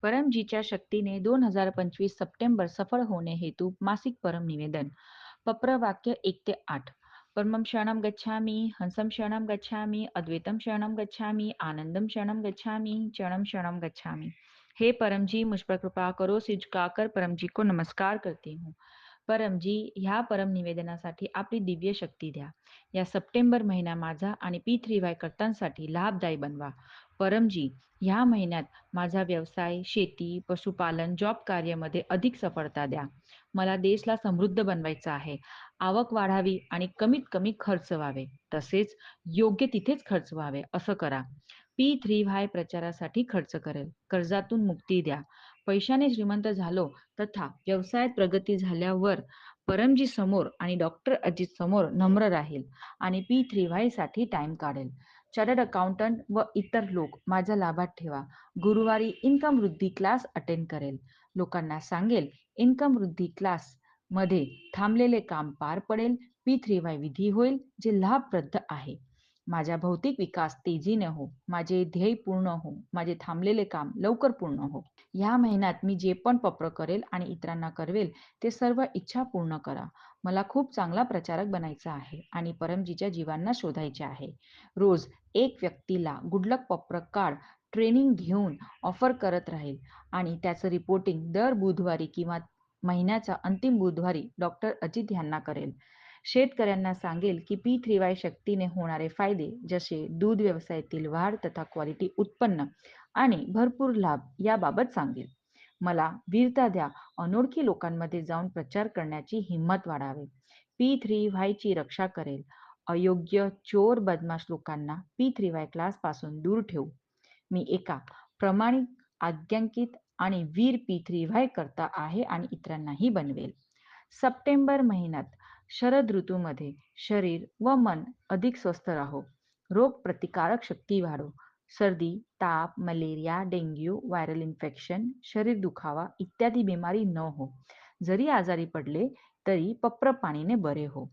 परमजीच्या शक्तीने 2025 सप्टेंबर सफल होणे हेतू मासिक परम निवेदन. पप्रवाक्य 1 ते 8. परमं शरणं गच्छामि, हंसं शरणं गच्छामि, अद्वैतं शरणं गच्छामि, आनंदम शरणं गच्छामि, चरणं शरणं गच्छामि. हे परम जी, मुझ पर कृपा करो, सिर झुकाकर परम जी को नमस्कार करती हूँ. परम जी, ह्या परम निवेदनासाठी आपली दिव्य शक्ती द्या. या सप्टेंबर महिना माझा आणि P3Y कर्त्यांसाठी लाभदायी बनवा. परमजी, ह्या महिन्यात माझा व्यवसाय, शेती, पशुपालन, जॉब कार्यामध्ये अधिक सफलता द्या. मला देशला समृद्ध बनवायचं आहे. आवक वाढावी आणि कमीत कमी खर्च व्हावे. तसेच योग्य तिथेच खर्च व्हावे असं करा. P3Y प्रचारासाठी खर्च करेल. कर्जातून मुक्ती द्या. पैशाने श्रीमंत झालो तथा व्यवसायात प्रगती झाल्यावर परमजी समोर आणि डॉक्टर अजित समोर नम्र राहील आणि P3Y साठी टाइम काढेल. चार्टर्ड अकाउंटंट व इतर लोक माझ्या लाभात ठेवा. गुरुवारी इन्कम वृद्धी क्लास अटेंड करेल. लोकांना सांगेल इन्कम वृद्धी क्लास मध्ये थांबलेले काम पार पडेल. P3Y विधी होईल जे लाभप्रद आहे. माझा भौतिक विकास तेजीने हो. माझे ध्येय पूर्ण हो. माझे थांबलेले काम लवकर पूर्ण हो. या महिन्यात मी जे पण पप्र करेल आणि इतरांना करवेल ते सर्व इच्छा पूर्ण करा. मला खूप चांगला प्रचारक बनायचा आहे आणि परमजीच्या जीवांना शोधायचे आहे. रोज एक व्यक्तीला गुडलक पप्र कार्ड ट्रेनिंग घेऊन ऑफर करत राहील आणि त्याचं रिपोर्टिंग दर बुधवारी किंवा महिन्याच्या अंतिम बुधवारी डॉक्टर अजित यांना करेल. शेतकऱ्यांना सांगेल की P3Y शक्तीने होणारे फायदे जसे दूध व्यवसायातील वाढ तथा क्वालिटी उत्पन्न आणि भरपूर लाभ याबाबत सांगेल. मला वीरता द्या. अनोळखी लोकांमध्ये जाऊन प्रचार करण्याची हिंमत वाढावे. P3Y ची रक्षा करेल. अयोग्य, चोर, बदमाश लोकांना P3Y क्लास पासून दूर ठेवू. मी एका प्रामाणिक, आज्ञांकित आणि वीर P3Y करता आहे आणि इतरांनाही बनवेल. सप्टेंबर महिन्यात शरद ऋतूमध्ये शरीर व मन अधिक स्वस्थ राहो. रोग प्रतिकारक शक्ती वाढो. सर्दी, ताप, मलेरिया, डेंग्यू, व्हायरल इन्फेक्शन, शरीर दुखावा इत्यादी बिमारी न हो. जरी आजारी पडले तरी पप्र पाणीने बरे हो.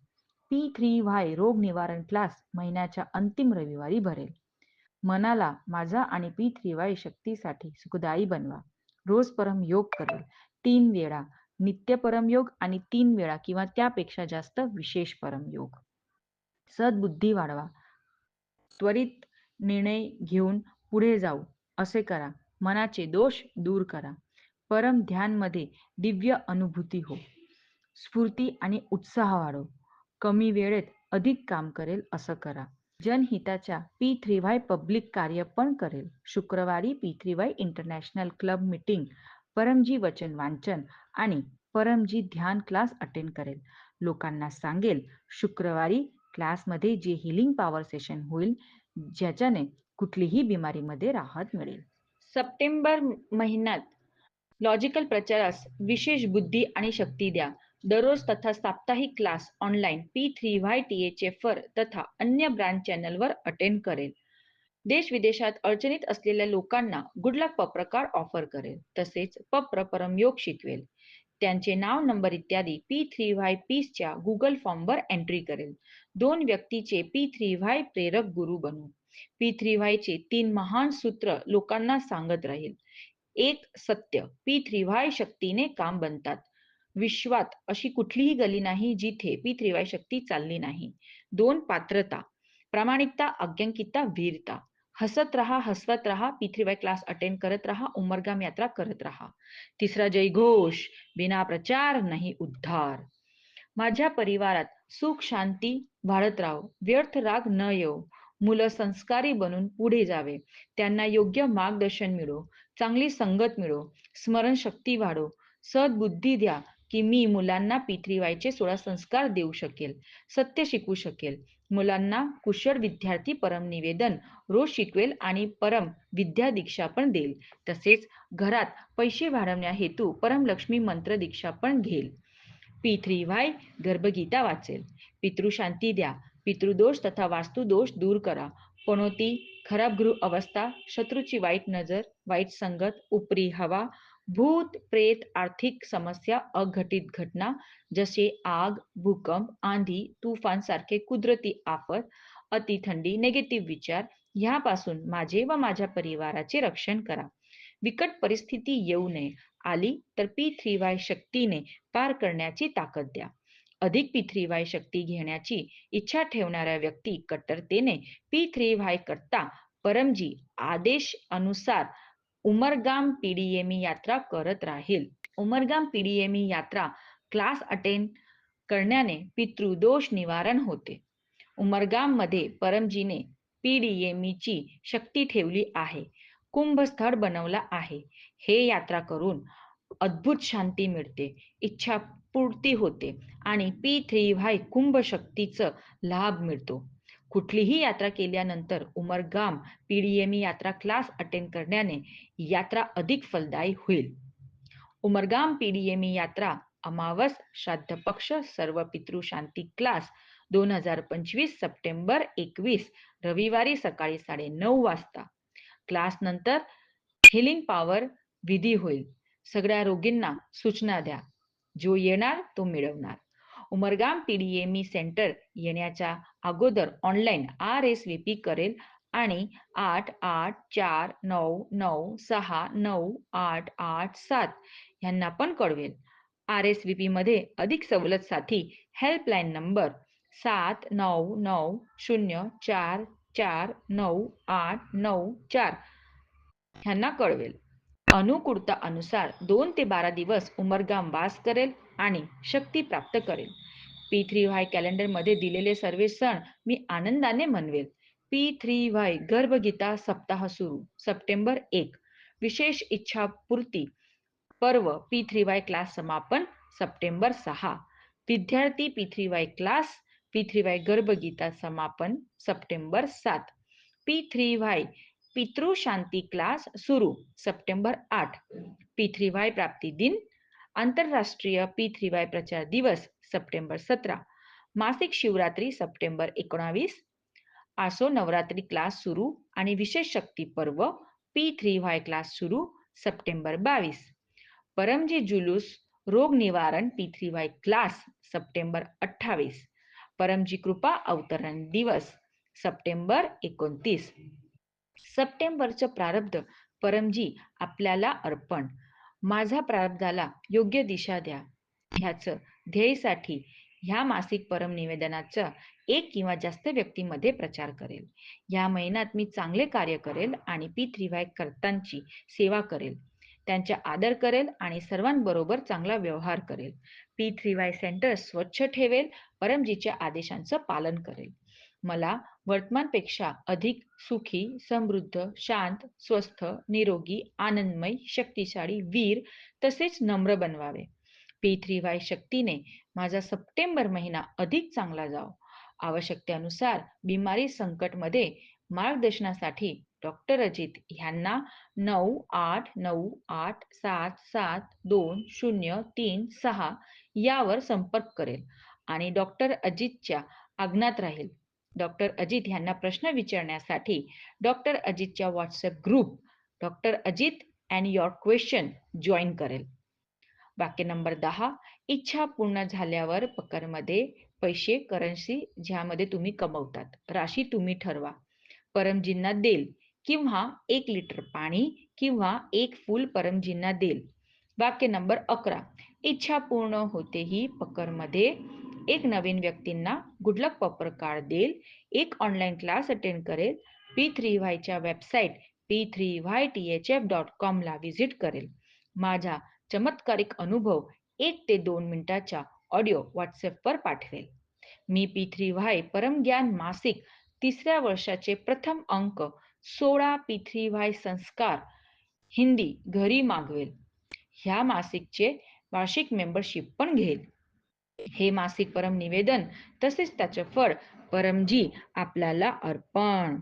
P3Y रोग निवारण क्लास महिन्याच्या अंतिम रविवारी भरेल. मनाला माझा आणि P3Y शक्तीसाठी सुखदायी बनवा. रोज परम योग करेल. 3 वेळा नित्य परमयोग आणि 3 वेळा किंवा त्यापेक्षा जास्त विशेष परमयोग. सद्बुद्धी वाढवा. त्वरित निर्णय घेऊन पुढे जाऊ असे करा. मनाचे दोष दूर करा. परम ध्यानमध्ये दिव्य अनुभूती हो. स्फूर्ती आणि उत्साह वाढो. कमी वेळेत अधिक काम करेल असं करा. जनहिताच्या P3Y पब्लिक कार्य पण करेल. शुक्रवारी P3Y इंटरनॅशनल क्लब मीटिंग, परमजी वचन वाचन आणि परमजी ध्यान क्लास अटेंड करेल. लोकांना सांगेल शुक्रवारी क्लासमध्ये जे हिलिंग पॉवर सेशन होईल ज्याच्याने कुठलीही बिमारीमध्ये राहत मिळेल. सप्टेंबर महिन्यात लॉजिकल प्रचारास विशेष बुद्धी आणि शक्ती द्या. दररोज तथा साप्ताहिक क्लास ऑनलाईन P3Y THFR तथा अन्य ब्रँड चॅनलवर अटेंड करेल. देश विदेशात अडचणीत असलेल्या लोकांना गुडलक पप्रकार ऑफर करेल. तसेच पप्र परमयोग शिकवेल. त्यांचे नाव नंबर इत्यादी P3Y पीसच्या गुगल फॉर्मवर एंट्री करेल. 2 व्यक्तीचे P3Y प्रेरक गुरु बनू. P3Y चे 3 महान सूत्र लोकांना सांगत राहील. एक सत्य, P3Y शक्तीने काम बनतात. विश्वात अशी कुठलीही गली नाही जिथे P3Y शक्ती चालली नाही. 2 पात्रता, प्रामाणिकता, आज्ञांकितता, वीरता. हसत रहा, हसवत रहा, P3Y क्लास अटेंड करत रहा, उमरगाम यात्रा करत रहा. तिसरा जयघोष, बिना प्रचार नाही उद्धार. माझ्या परिवारात सुख शांती वाढत राहो. व्यर्थ राग न येवो. मुलं संस्कारी बनून पुढे जावे. त्यांना योग्य मार्गदर्शन मिळो. चांगली संगत मिळो. स्मरणशक्ती वाढो. सद्बुद्धी द्या की मी मुलांना P3Y चे 16 संस्कार देऊ शकेल. सत्य शिकवू शकेल. मुलांना कुशल विद्यार्थी परम निवेदन रोज शिकवेल आणि परम विद्या दीक्षा पण देईल. तसेच घरात पैसे वाढवण्या हेतू परम लक्ष्मी मंत्र दीक्षा पण घेईल. P3Y गर्भगीता वाचेल. पितृशांती द्या. पितृदोष तथा वास्तुदोष दूर करा. पनोती, खराब गृह अवस्था, शत्रूची वाईट नजर, वाईट संगत, उपरी हवा, भूत, प्रेत, आर्थिक समस्या, अघटित घटना जसे आग, भूकंप, आंधी, तुफान सारखे कुदरती आफत, अति थंडी, नेगेटिव्ह विचार ह्यापासून माझे व माझ्या परिवाराचे रक्षण करा. बिकट परिस्थिती येऊ नये. आली तर P3Y शक्तीने पार करण्याची ताकद द्या. अधिक P3Y शक्ती घेण्याची इच्छा ठेवणाऱ्या व्यक्ती कट्टरतेने P3Y करता परमजी आदेश अनुसार उमरगाम पीडीएमी यात्रा करत राहील. उमरगाम पीडीएमी यात्रा क्लास अटेंड करण्याने पितृदोष निवारण होते. उमरगाममध्ये परमजीने पीडीएमीची शक्ती ठेवली आहे. कुंभस्थळ बनवला आहे. हे यात्रा करून अद्भुत शांती मिळते, इच्छा पूर्ती होते आणि P3Y कुंभ शक्तीचा लाभ मिळतो. कुठलीही यात्रा केल्यानंतर उमरगाम पीडीएमी यात्रा क्लास अटेंड करण्याने यात्रा अधिक फलदायी होईल. उमरगाम पीडीएमी यात्रा अमावस श्राद्ध पक्ष सर्व पितृ शांती क्लास 2025 सप्टेंबर 21 रविवारी सकाळी 9:30 वाजता. क्लास नंतर हिलिंग पॉवर विधी होईल. सगळ्या रोगींना सूचना द्या. जो येणार तो मिळवणार. उमरगाम पीडीएमी सेंटर येण्याच्या अगोदर ऑनलाईन RSVP करेल आणि 8849969887 ह्यांना पण कळवेल. RSVP मध्ये अधिक सवलतसाठी हेल्पलाईन नंबर 7990444994 ह्यांना कळवेल. अनुकूलता अनुसार 2 ते 12 दिवस उमरगाम वास करेल आणि शक्ती प्राप्त करेल. P3Y कॅलेंडरमध्ये दिलेले सर्व सण मी आनंदाने मनवेल. P3Y गर्भगीता सप्ताह सुरू सप्टेंबर 1 विशेष इच्छापूर्ती पर्व P3Y क्लास समापन सप्टेंबर 6 विद्यार्थी P3Y क्लास P3Y गर्भगीता समापन सप्टेंबर 7 P3Y पितृशांती क्लास सुरू सप्टेंबर 8 P3Y प्राप्ती दिन आंतरराष्ट्रीय P3Y प्रचार दिवस सप्टेंबर 17 मासिक शिवरात्री सप्टेंबर 19 आसो नवरात्री क्लास सुरू आणि विशेष शक्ती पर्व P3Y क्लास सुरू सप्टेंबर 22 परमजी जुलूस रोग निवारण P3Y क्लास सप्टेंबर 28 परमजी कृपा अवतरण दिवस सप्टेंबर 29 सप्टेंबरचं प्रारब्ध परमजी आपल्याला अर्पण. माझा प्रारब्धाला योग्य दिशा द्या. ह्याचं ध्येयसाठी ह्या मासिक परम निवेदनाचा एक किंवा जास्त व्यक्तीमध्ये प्रचार करेल. या महिन्यात मी चांगले कार्य करेल आणि P3Y कर्त्यांची सेवा करेल. त्यांचा आदर करेल आणि सर्वांबरोबर चांगला व्यवहार करेल. P3Y सेंटर स्वच्छ ठेवेल. परमजीच्या आदेशांचं पालन करेल. मला वर्तमानपेक्षा अधिक सुखी, समृद्ध, शांत, स्वस्थ, निरोगी, आनंदमय, शक्तिशाली, वीर तसेच नम्र बनवावे. P3Y शक्तीने माझा सप्टेंबर महिना अधिक चांगला जावो. आवश्यकतेनुसार बिमारी संकटमध्ये मार्गदर्शनासाठी डॉक्टर अजित ह्यांना 9898772036 यावर संपर्क करेल आणि डॉक्टर अजितच्या आज्ञात राहील. डॉक्टर अजित ह्यांना प्रश्न विचारण्यासाठी डॉक्टर अजितच्या WhatsApp group doctor Ajit and your question join करेल. वाक्य नंबर 10 इच्छा पूर्ण झाल्यावर पकरमध्ये पैसे करन्सी ज्यामध्ये तुम्ही कमवतात. राशी तुम्ही ठरवा. परमजींना देल किंवा 1 लिटर पाणी किंवा 1 फूल परमजींना देल. वाक्य नंबर 11 इच्छा पूर्ण होतेही पकरमध्ये एक नवीन व्यक्तींना गुडलक पॉपर कार्ड देईल. एक ऑनलाईन क्लास अटेंड करेल. P3Y च्या वेबसाईट p3ythf.com ला व्हिजिट करेल. माझा चमत्कारिक अनुभव 1 ते 2 मिनिटाच्या ऑडिओ व्हॉट्सअपवर पाठवेल. मी P3Y परमज्ञान मासिक 3ऱ्या वर्षाचे प्रथम अंक 16 P3Y संस्कार हिंदी घरी मागवेल. ह्या मासिकचे वार्षिक मेंबरशिप पण घेईल. हे मासिक परम निवेदन तसेच त्याचे फळ परमजी आपल्याला अर्पण.